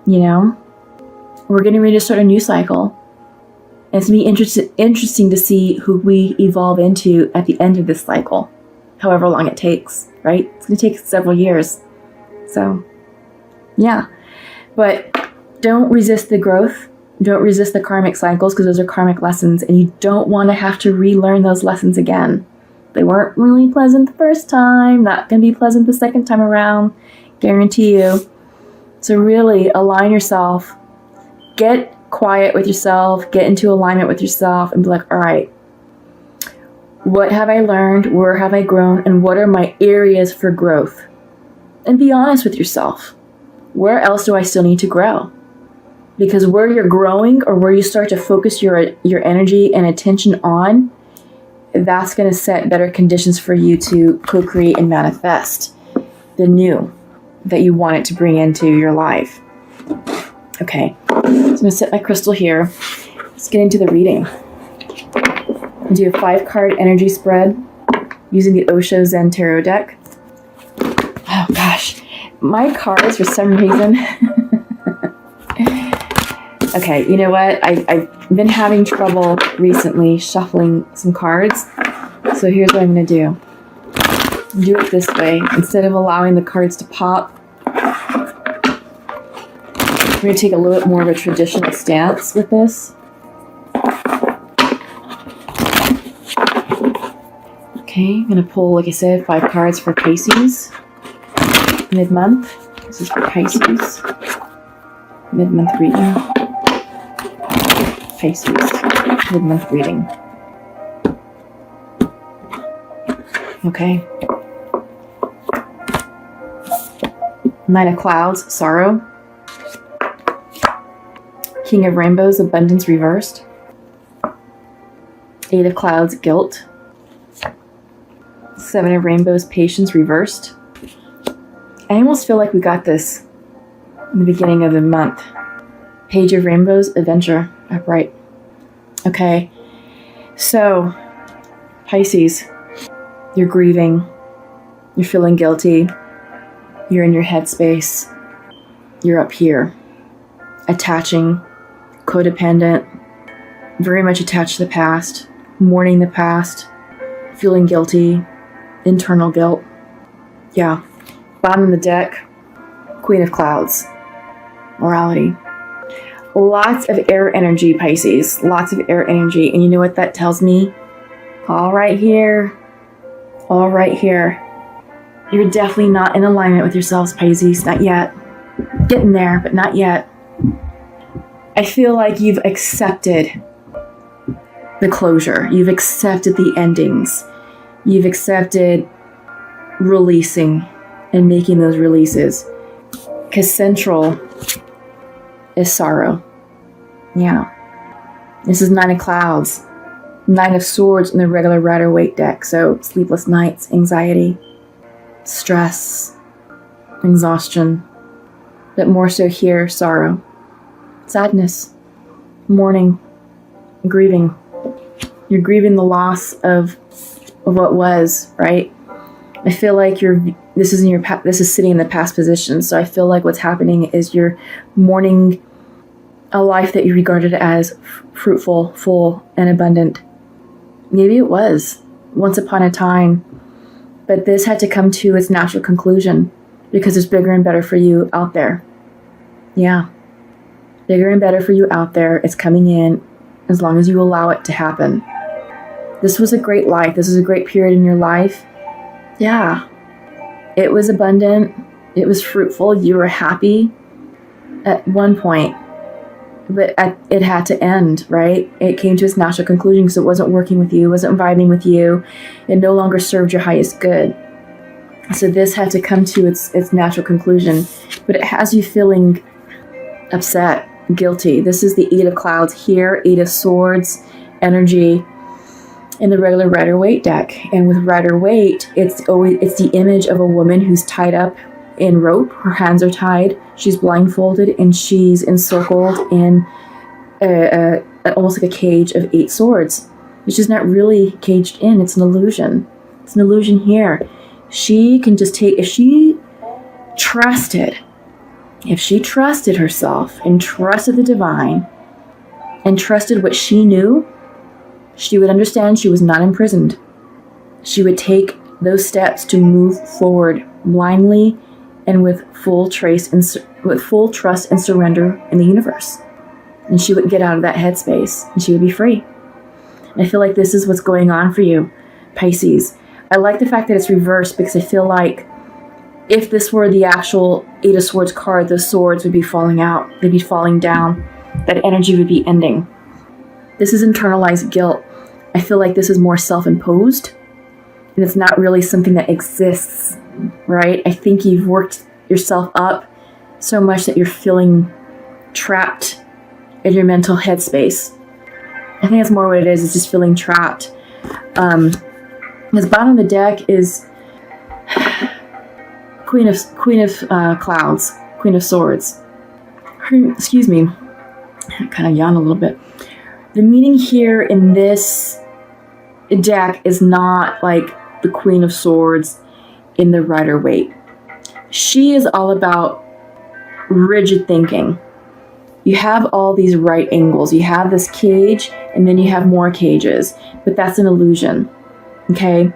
You know, we're getting ready to start a new cycle. And it's going to be interesting to see who we evolve into at the end of this cycle, however long it takes, right? It's going to take several years. So, yeah. But don't resist the growth. Don't resist the karmic cycles, because those are karmic lessons, and you don't want to have to relearn those lessons again. They weren't really pleasant the first time, not going to be pleasant the second time around, guarantee you. So really align yourself, get quiet with yourself, get into alignment with yourself, and be like, all right, what have I learned? Where have I grown? And what are my areas for growth? And be honest with yourself. Where else do I still need to grow? Because where you're growing, or where you start to focus your energy and attention on, that's going to set better conditions for you to co-create and manifest the new that you want it to bring into your life. Okay, so I'm going to set my crystal here. Let's get into the reading. I'll do a 5-card energy spread using the Osho Zen Tarot deck. Oh gosh, my cards for some reason... Okay, you know what? I've been having trouble recently shuffling some cards. So here's what I'm going to do. Do it this way. Instead of allowing the cards to pop, I'm going to take a little bit more of a traditional stance with this. Okay, I'm going to pull, like I said, 5 cards for Pisces. Mid-month. This is for Pisces. Mid-month reading. Pisces, mid-month reading. Okay. 9 of Clouds, sorrow. King of Rainbows, abundance reversed. 8 of Clouds, guilt. 7 of Rainbows, patience reversed. I almost feel like we got this in the beginning of the month. Page of Rainbows, adventure, upright. Okay, so Pisces, you're grieving, you're feeling guilty, you're in your headspace, you're up here, attaching, codependent, very much attached to the past, mourning the past, feeling guilty, internal guilt. Yeah, bottom of the deck, Queen of Clouds, morality. Lots of air energy, Pisces. Lots of air energy. And you know what that tells me? All right here. All right here. You're definitely not in alignment with yourselves, Pisces. Not yet. Getting there, but not yet. I feel like you've accepted the closure. You've accepted the endings. You've accepted releasing and making those releases. Because central is sorrow. Yeah. This is 9 of Clouds. 9 of Swords in the regular Rider-Waite deck. So sleepless nights, anxiety, stress, exhaustion. But more so here, sorrow, sadness, mourning, grieving. You're grieving the loss of what was, right? I feel like this is sitting in the past position. So I feel like what's happening is you're mourning a life that you regarded as fruitful, full, and abundant. Maybe it was once upon a time, but this had to come to its natural conclusion because there's bigger and better for you out there. Yeah. Bigger and better for you out there. It's coming in as long as you allow it to happen. This was a great life. This was a great period in your life. Yeah. It was abundant. It was fruitful. You were happy at one point. But it had to end, right? It came to its natural conclusion because it wasn't working with you, it wasn't vibing with you. It no longer served your highest good. So this had to come to its natural conclusion. But it has you feeling upset, guilty. This is the 8 of Clouds here, 8 of Swords, energy in the regular Rider-Waite deck. And with Rider-Waite, it's the image of a woman who's tied up in rope. Her hands are tied. She's blindfolded and she's encircled in almost like a cage of 8 swords, which is not really caged in. It's an illusion. It's an illusion here. She can just take, if she trusted If she trusted herself and trusted the divine and trusted what she knew, she would understand she was not imprisoned. She would take those steps to move forward blindly and with full trust and surrender in the universe. And she would get out of that headspace and she would be free. And I feel like this is what's going on for you, Pisces. I like the fact that it's reversed because I feel like if this were the actual Eight of Swords card, the swords would be falling out. They'd be falling down. That energy would be ending. This is internalized guilt. I feel like this is more self-imposed. And it's not really something that exists, right? I think you've worked yourself up so much that you're feeling trapped in your mental headspace. I think that's more what it is just feeling trapped. This bottom of the deck is Queen of Clouds, Queen of Swords. Excuse me, I kind of yawn a little bit. The meaning here in this deck is not like the Queen of Swords in the Rider-Waite. She is all about rigid thinking. You have all these right angles. You have this cage, and then you have more cages, but that's an illusion. Okay?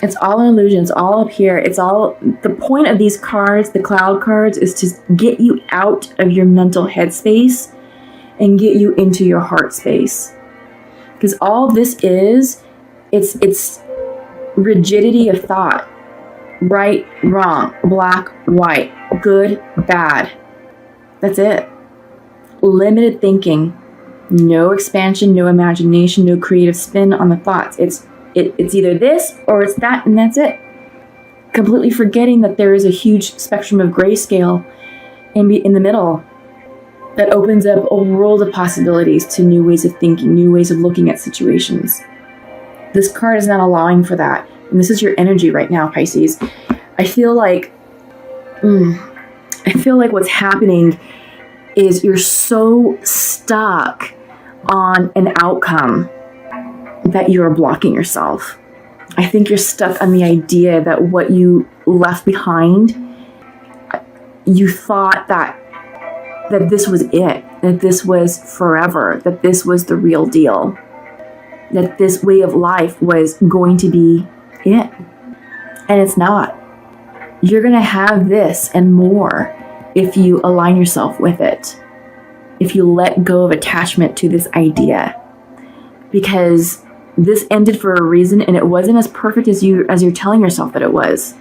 It's all an illusion. It's all up here. It's all, the point of these cards, the cloud cards, is to get you out of your mental headspace and get you into your heart space. Because all this is, it's rigidity of thought. Right, wrong, black, white, good, bad. That's it. Limited thinking. No expansion, no imagination, no creative spin on the thoughts. It's either this or it's that, and that's it. Completely forgetting that there is a huge spectrum of grayscale in the middle that opens up a world of possibilities to new ways of thinking, new ways of looking at situations. This card is not allowing for that. And this is your energy right now, Pisces. I feel like what's happening is you're so stuck on an outcome that you're blocking yourself. I think you're stuck on the idea that what you left behind, you thought that this was it, that this was forever, that this was the real deal, that this way of life was going to be it. And it's not. You're going to have this and more if you align yourself with it, if you let go of attachment to this idea. Because this ended for a reason, and it wasn't as perfect as you're telling yourself that it was.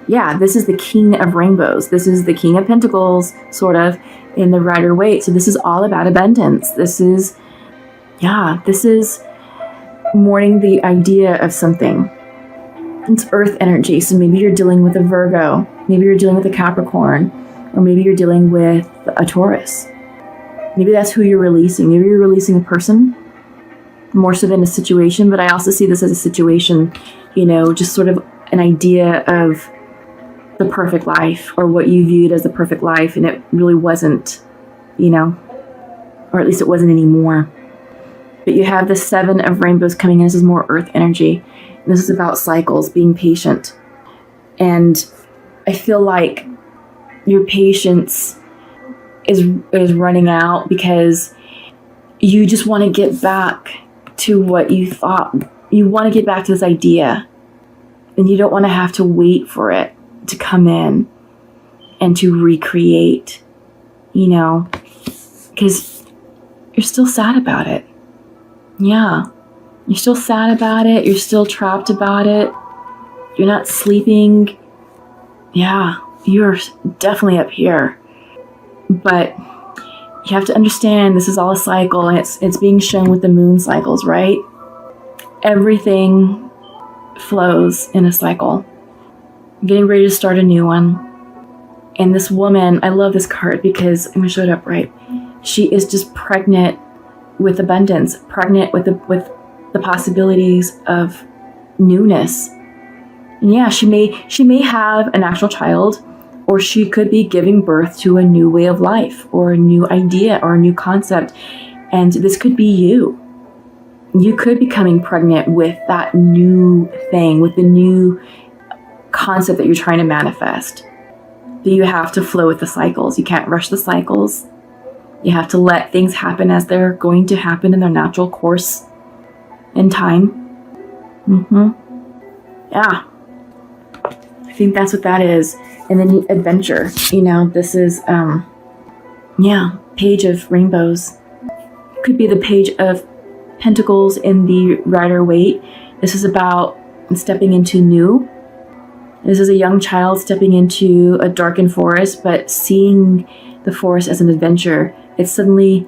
Yeah, this is the King of Rainbows. This is the King of Pentacles, sort of, in the Rider-Waite. So this is all about abundance. This is mourning the idea of something. It's earth energy. So maybe you're dealing with a Virgo. Maybe you're dealing with a Capricorn. Or maybe you're dealing with a Taurus. Maybe that's who you're releasing. Maybe you're releasing a person more so than a situation, but I also see this as a situation, just sort of an idea of the perfect life, or what you viewed as the perfect life, and it really wasn't, or at least it wasn't anymore. But you have the Seven of Rainbows coming in. This is more earth energy. And this is about cycles, being patient. And I feel like your patience is running out because you just want to get back to what you thought. You want to get back to this idea, and you don't want to have to wait for it to come in and to recreate, because you're still sad about it. Yeah, you're still sad about it. You're still trapped about it. You're not sleeping. Yeah, you're definitely up here. But you have to understand this is all a cycle, and it's being shown with the moon cycles, right? Everything flows in a cycle. I'm getting ready to start a new one. And this woman, I love this card because I'm going to show it up right. She is just pregnant with abundance, pregnant with the possibilities of newness. And yeah, she may have an actual child, or she could be giving birth to a new way of life, or a new idea, or a new concept. And this could be you. You could be becoming pregnant with that new thing, with the new concept that you're trying to manifest. But you have to flow with the cycles. You can't rush the cycles. You have to let things happen as they're going to happen in their natural course in time. Yeah. I think that's what that is. And then adventure. This is, Page of Rainbows. Could be the Page of Pentacles in the Rider-Waite. This is about stepping into new. This is a young child stepping into a darkened forest, but seeing the forest as an adventure. It's suddenly,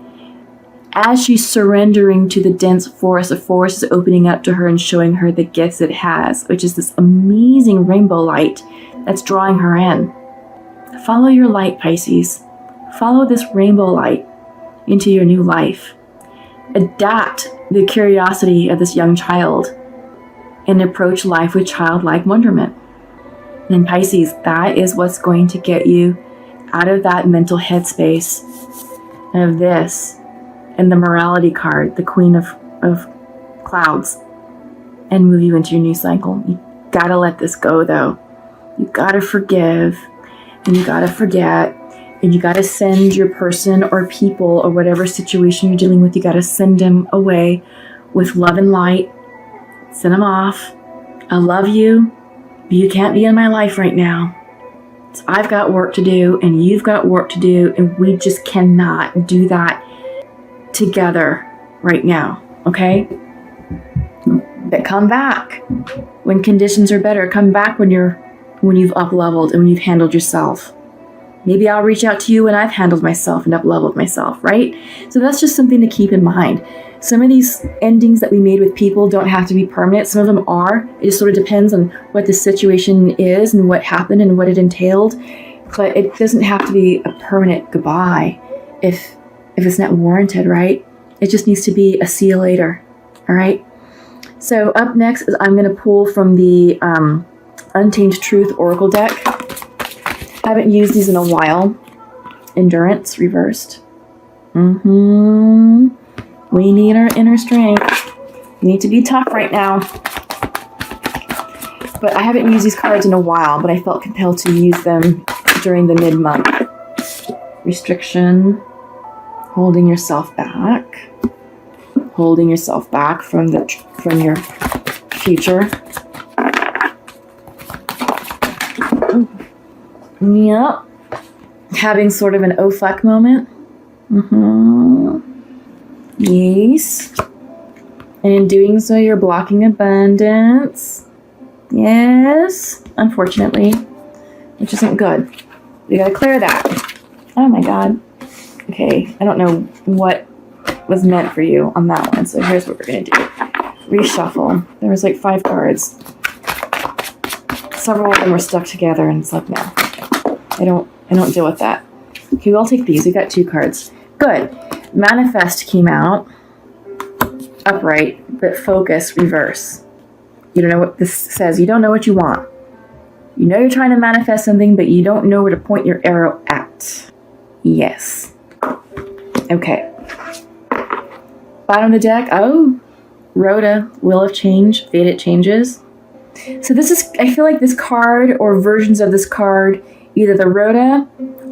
as she's surrendering to the dense forest, the forest is opening up to her and showing her the gifts it has, which is this amazing rainbow light that's drawing her in. Follow your light, Pisces. Follow this rainbow light into your new life. Adapt the curiosity of this young child and approach life with childlike wonderment. And Pisces, that is what's going to get you out of that mental headspace of this and the morality card, the Queen of Clouds, and move you into your new cycle. You gotta let this go, though. You gotta forgive, and you gotta forget, and you gotta send your person or people or whatever situation you're dealing with, you gotta send them away with love and light. Send them off. I love you, but you can't be in my life right now. So I've got work to do, and you've got work to do, and we just cannot do that together right now, okay? But come back when conditions are better. Come back when you've up-leveled and when you've handled yourself. Maybe I'll reach out to you when I've handled myself and up-leveled myself, right? So that's just something to keep in mind. Some of these endings that we made with people don't have to be permanent. Some of them are. It just sort of depends on what the situation is and what happened and what it entailed. But it doesn't have to be a permanent goodbye if it's not warranted, right? It just needs to be a see you later, all right? So up next is I'm going to pull from the Untamed Truth Oracle deck. I haven't used these in a while. Endurance reversed. We need our inner strength. We need to be tough right now. But I haven't used these cards in a while, but I felt compelled to use them during the mid-month. Restriction. Holding yourself back. Holding yourself back from your future. Yep. Having sort of an oh fuck moment. Yes. And in doing so, you're blocking abundance. Yes. Unfortunately. Which isn't good. We gotta clear that. Oh my god. Okay. I don't know what was meant for you on that one. So here's what we're gonna do. Reshuffle. There was like 5 cards. Several of them were stuck together and it's like, no. I don't deal with that. Okay, we'll take these. We got 2 cards. Good. Manifest came out. Upright, but focus, reverse. You don't know what this says. You don't know what you want. You know you're trying to manifest something, but you don't know where to point your arrow at. Yes. Okay. Bottom of the deck. Oh, Rhoda, Wheel of Change, Faded Changes. So this is, I feel like this card or versions of this card, either the Rhoda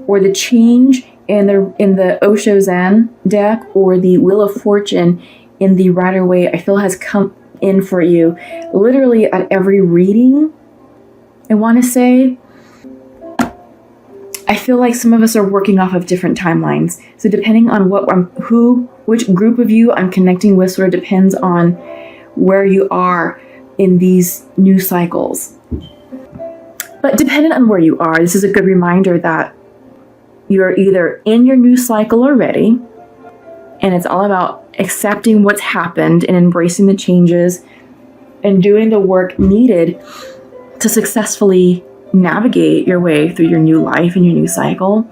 or the Change in the Osho Zen deck or the Wheel of Fortune in the Rider-Waite, I feel has come in for you literally at every reading. I want to say, I feel like some of us are working off of different timelines. So depending on which group of you I'm connecting with sort of depends on where you are in these new cycles. But depending on where you are, this is a good reminder that you're either in your new cycle already, and it's all about accepting what's happened and embracing the changes and doing the work needed to successfully navigate your way through your new life and your new cycle,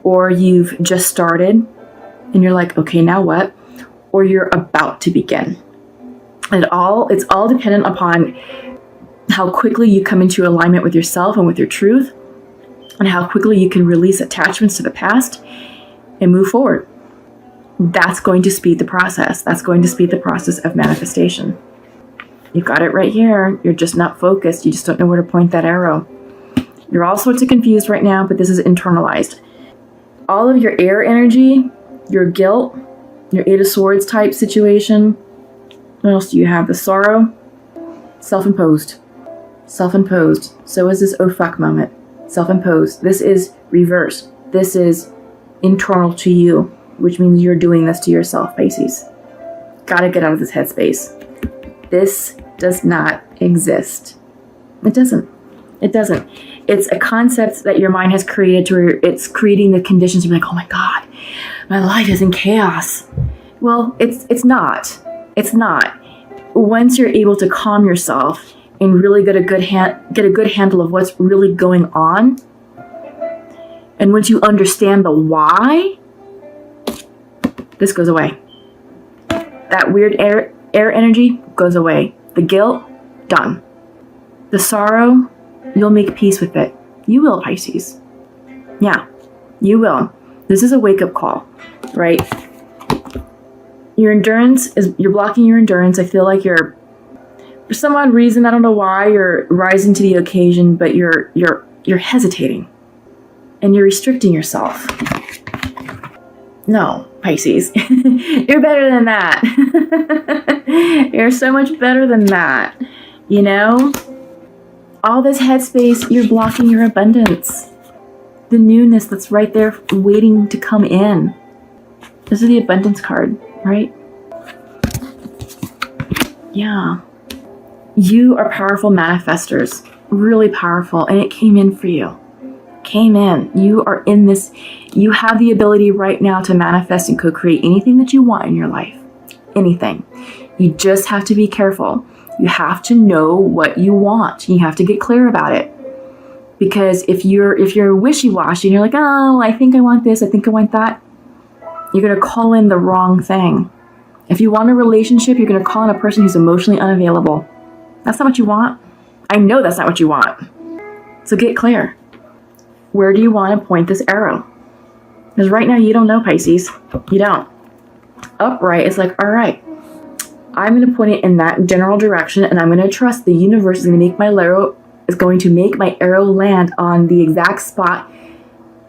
or you've just started and you're like, okay, now what? Or you're about to begin. It's all dependent upon how quickly you come into alignment with yourself and with your truth, and how quickly you can release attachments to the past and move forward. That's going to speed the process. That's going to speed the process of manifestation. You've got it right here. You're just not focused. You just don't know where to point that arrow. You're all sorts of confused right now, but this is internalized. All of your air energy, your guilt, your Eight of Swords type situation. What else do you have? The sorrow. Self-imposed. Self-imposed. So is this oh fuck moment. Self-imposed. This is reversed. This is internal to you, which means you're doing this to yourself, Pisces. Gotta get out of this headspace. This does not exist. It doesn't. It doesn't. It's a concept that your mind has created to where it's creating the conditions to be like, oh my God, my life is in chaos. Well, it's not. It's not. Once you're able to calm yourself and really get a good handle of what's really going on, and once you understand the why, this goes away. That weird air energy goes away. The guilt, done. The sorrow, you'll make peace with it. You will, Pisces. Yeah, you will. This is a wake-up call, right? Your endurance you're blocking your endurance. I feel like you're, for some odd reason, I don't know why, you're rising to the occasion, but you're hesitating. And you're restricting yourself. No, Pisces. You're better than that. You're so much better than that. You know? All this headspace, you're blocking your abundance. The newness that's right there waiting to come in. This is the abundance card, right? Yeah. You are powerful manifestors. Really powerful. And it came in for you. Came in. You are in this. You have the ability right now to manifest and co-create anything that you want in your life. Anything. You just have to be careful. You have to know what you want. You have to get clear about it. Because if you're wishy-washy and you're like, oh, I think I want this, I think I want that, you're going to call in the wrong thing. If you want a relationship, you're going to call in a person who's emotionally unavailable. That's not what you want. I know that's not what you want. So get clear. Where do you want to point this arrow? Because right now you don't know, Pisces. You don't. Upright is like, all right, I'm going to point it in that general direction, and I'm going to trust the universe is going to make my arrow land on the exact spot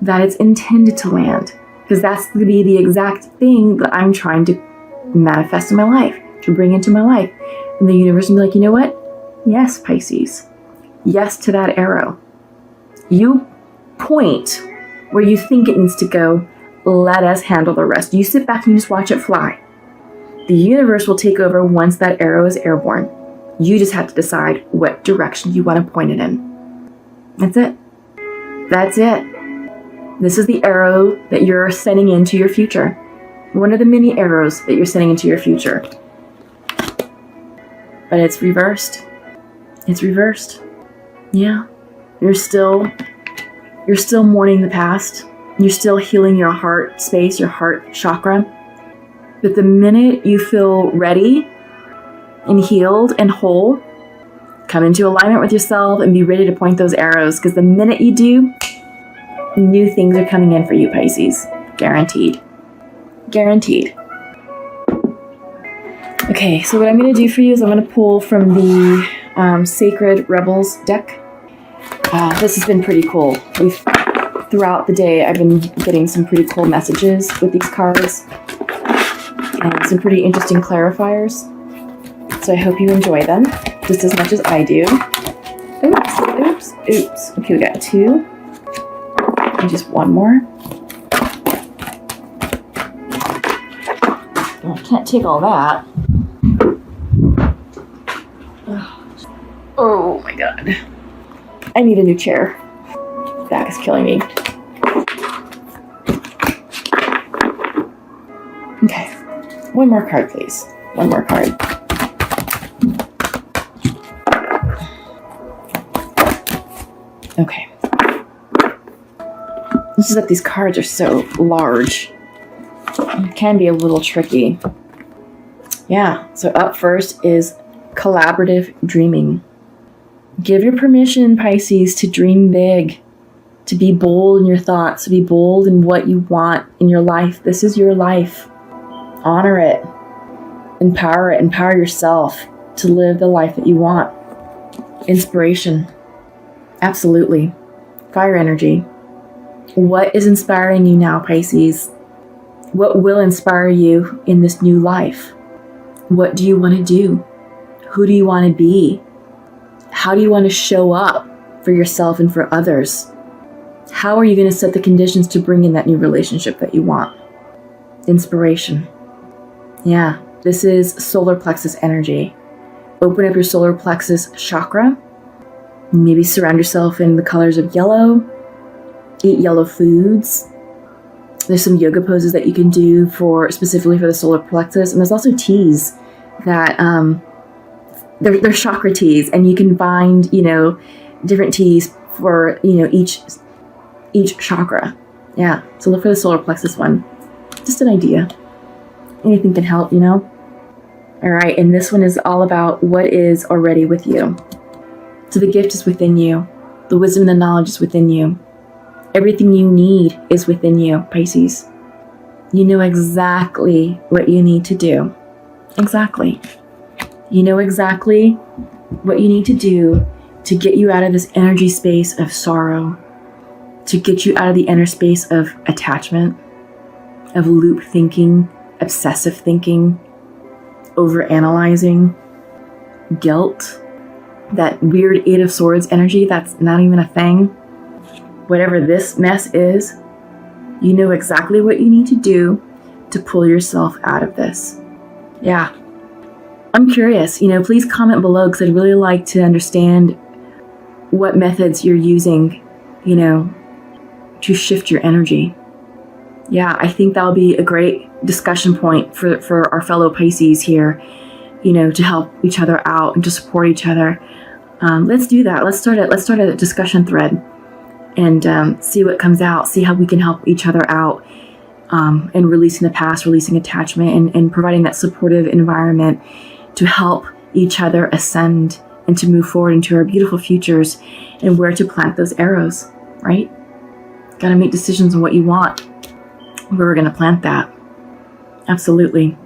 that it's intended to land. Because that's going to be the exact thing that I'm trying to manifest in my life, to bring into my life. And the universe will be like, you know what? Yes, Pisces. Yes to that arrow. You point where you think it needs to go. Let us handle the rest. You sit back and you just watch it fly. The universe will take over once that arrow is airborne. You just have to decide what direction you want to point it in. That's it. That's it. This is the arrow that you're sending into your future. One of the many arrows that you're sending into your future. But it's reversed. It's reversed. Yeah. You're still mourning the past. You're still healing your heart space, your heart chakra. But the minute you feel ready and healed and whole, come into alignment with yourself and be ready to point those arrows. Because the minute you do, new things are coming in for you, Pisces. Guaranteed. Guaranteed. Okay, so what I'm going to do for you is I'm going to pull from the Sacred Rebels deck. This has been pretty cool. Throughout the day, I've been getting some pretty cool messages with these cards. And some pretty interesting clarifiers. So I hope you enjoy them just as much as I do. Oops. Okay, we got 2. And just 1 more. Oh, I can't take all that. Oh my god. I need a new chair. Back is killing me. Okay. 1 more card, please. 1 more card. Okay. This is that these cards are so large. It can be a little tricky. Yeah, so up first is collaborative dreaming. Give your permission, Pisces, to dream big, to be bold in your thoughts, to be bold in what you want in your life. This is your life. Honor it. Empower it. Empower yourself to live the life that you want. Inspiration. Absolutely. fire energy. What is inspiring you now, Pisces? What will inspire you in this new life? What do you want to do? Who do you want to be? How do you want to show up for yourself and for others? How are you going to set the conditions to bring in that new relationship that you want? Inspiration. Yeah, this is solar plexus energy. Open up your solar plexus chakra. Maybe surround yourself in the colors of yellow. Eat yellow foods. There's some yoga poses that you can do specifically for the solar plexus. And there's also teas that, they're chakra teas. And you can find, different teas for, each chakra. Yeah, so look for the solar plexus one. Just an idea. Anything can help, All right, and this one is all about what is already with you. So the gift is within you. The wisdom and the knowledge is within you. Everything you need is within you, Pisces. You know exactly what you need to do. Exactly. You know exactly what you need to do to get you out of this energy space of sorrow, to get you out of the inner space of attachment, of loop thinking, obsessive thinking, overanalyzing, guilt, that weird Eight of Swords energy that's not even a thing. Whatever this mess is, you know exactly what you need to do to pull yourself out of this. Yeah. I'm curious, please comment below because I'd really like to understand what methods you're using, to shift your energy. Yeah, I think that'll be a great discussion point for our fellow Pisces here, to help each other out and to support each other. Let's do that. Let's start a discussion thread and see what comes out, see how we can help each other out and releasing the past, releasing attachment, and providing that supportive environment to help each other ascend and to move forward into our beautiful futures and where to plant those arrows, right? Got to make decisions on what you want, where we're going to plant that. Absolutely.